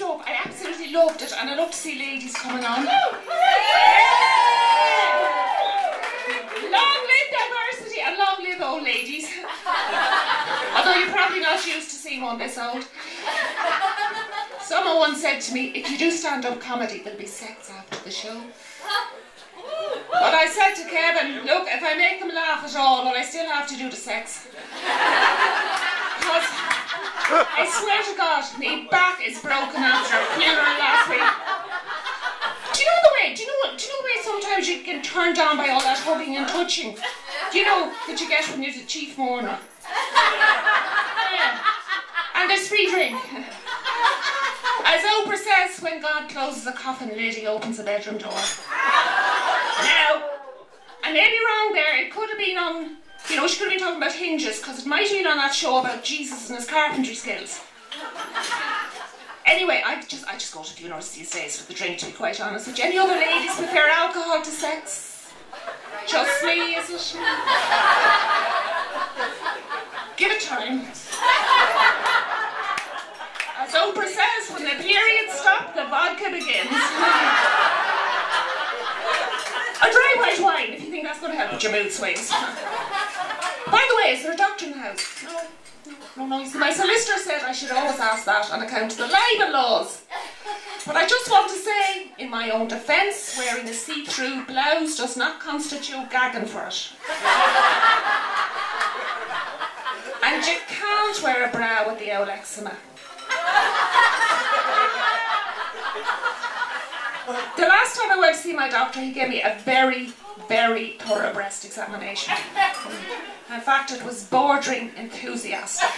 up. I absolutely loved it, and I love to see ladies coming on. Long live diversity and long live old ladies. Although you're probably not used to seeing one this old. Someone once said to me, if you do stand-up comedy, there'll be sex after the show. But I said to Kevin, look, if I make them laugh at all, well, I still have to do the sex. Because I swear to God, my back is broken after a funeral last week. Do you know the way sometimes you get turned on by all that hugging and touching? Do you know that you get when you're the chief mourner? Yeah. And there's free drink. As Oprah says, when God closes a coffin lid, he opens a bedroom door. Now, I may be wrong there, it could have been on, she could have been talking about hinges, because it might have been on that show about Jesus and his carpentry skills. Anyway, I just go to funerals these days for the drink, to be quite honest with you. Any other ladies prefer alcohol to sex? Just me, is it? Give it time. As Oprah says, when the periods stop, the vodka begins. A dry white wine, if you think that's going to help with your mood swings. By the way, is there a doctor in the house? No. You see, my solicitor said I should always ask that on account of the libel laws. But I just want to say, in my own defence, wearing a see-through blouse does not constitute gagging for it. And you can't wear a bra with the old eczema. The last time I went to see my doctor, he gave me a very, very thorough breast examination. In fact, it was bordering enthusiastic.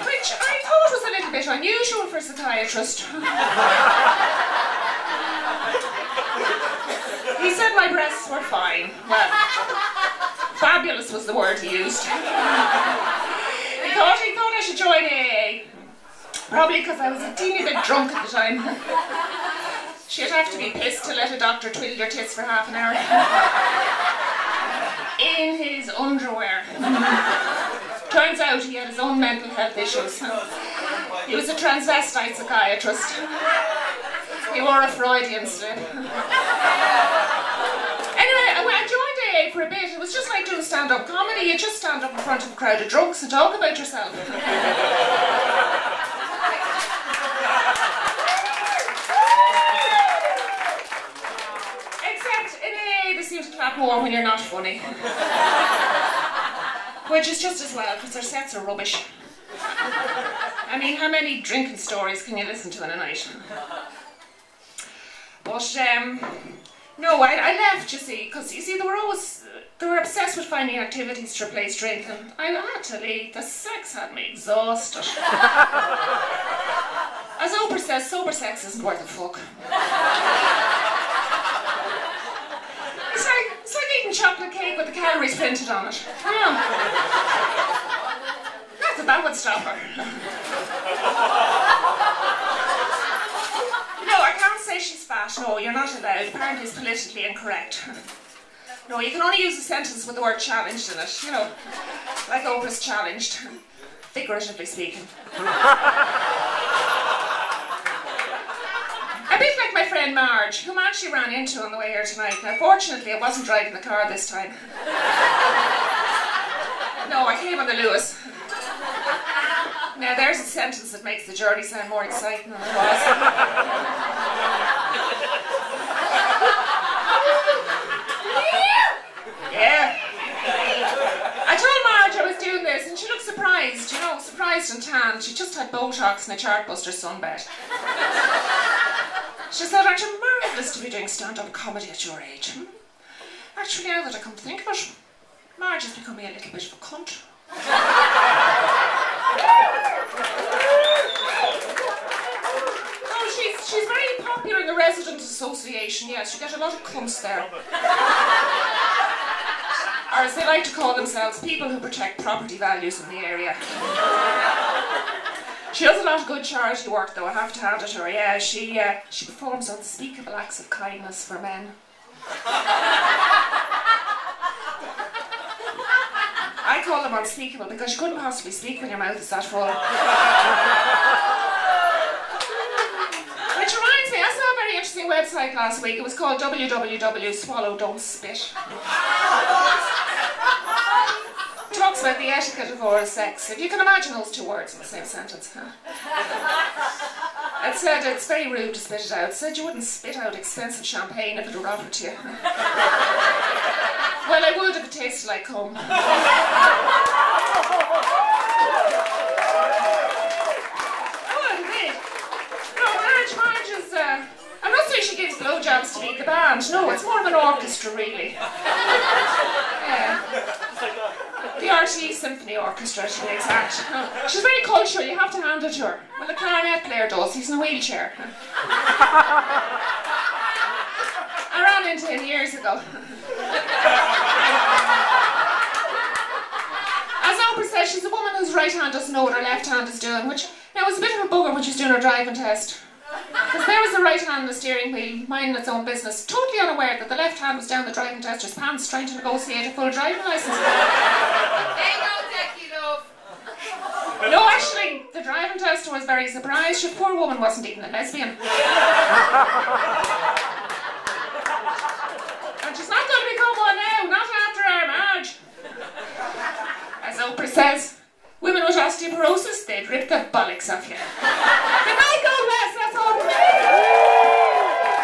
Which I thought was a little bit unusual for a psychiatrist. He said my breasts were fine. Well, fabulous was the word he used. He thought I should join AA. Probably because I was a teeny bit drunk at the time. She'd have to be pissed to let a doctor twiddle your tits for half an hour. In his underwear. Turns out he had his own mental health issues. He was a transvestite psychiatrist. He wore a Freudian slip. Anyway, I joined AA for a bit. It was just like doing stand-up comedy. You just stand up in front of a crowd of drunks and talk about yourself. You to clap more when you're not funny. Which is just as well, because their sets are rubbish. I mean, how many drinking stories can you listen to in a night? But, no, I left, you see, because, you see, they were obsessed with finding activities to replace drinking. I had to leave. The sex had me exhausted. As Oprah says, sober sex isn't worth a fuck. It's like eating chocolate cake with the calories printed on it. Not that would stop her. No, I can't say she's fat. No, you're not allowed. Apparently it's politically incorrect. No, you can only use a sentence with the word challenged in it. Like Oprah's challenged. Figuratively speaking. A bit like my friend Marge, whom I actually ran into on the way here tonight. Now, fortunately, I wasn't driving the car this time. No, I came on the Lewis. Now, there's a sentence that makes the journey sound more exciting than it was. Yeah. I told Marge I was doing this, and she looked surprised, surprised and tanned. She just had Botox and a chartbuster sunbed. She said, aren't you marvellous to be doing stand-up comedy at your age? Actually, now that I come to think of it, Marge is becoming a little bit of a cunt. Oh, she's very popular in the Residents Association, yes. You get a lot of cunts there. Or as they like to call themselves, people who protect property values in the area. She does a lot of good charity work, though, I have to hand it to her. Yeah, she performs unspeakable acts of kindness for men. I call them unspeakable because you couldn't possibly speak when your mouth is that full. like last week. It was called www. Swallow, Don't Spit. Talks about the etiquette of oral sex. If you can imagine those two words in the same sentence. It said it's very rude to spit it out. It said you wouldn't spit out expensive champagne if it were offered to you. Well, I would if it tasted like cum. Marge is, I'm not saying she gives blowjobs to lead the band. No, it's more of an orchestra, really. Yeah. The RTE Symphony Orchestra, to be exact. She's very cultural, you have to hand it to her. Well, the clarinet player does, he's in a wheelchair. I ran into him years ago. As Oprah says, she's a woman whose right hand doesn't know what her left hand is doing, which now was a bit of a bugger when she was doing her driving test. Because there was the right hand on the steering wheel, minding its own business, totally unaware that the left hand was down the driving tester's pants trying to negotiate a full driving licence. They don't take you, love. No, actually, the driving tester was very surprised. She poor woman wasn't even a lesbian. And she's not going to become one now, not after our marriage. As Oprah says, women with osteoporosis, they'd rip the bollocks off you. Good night,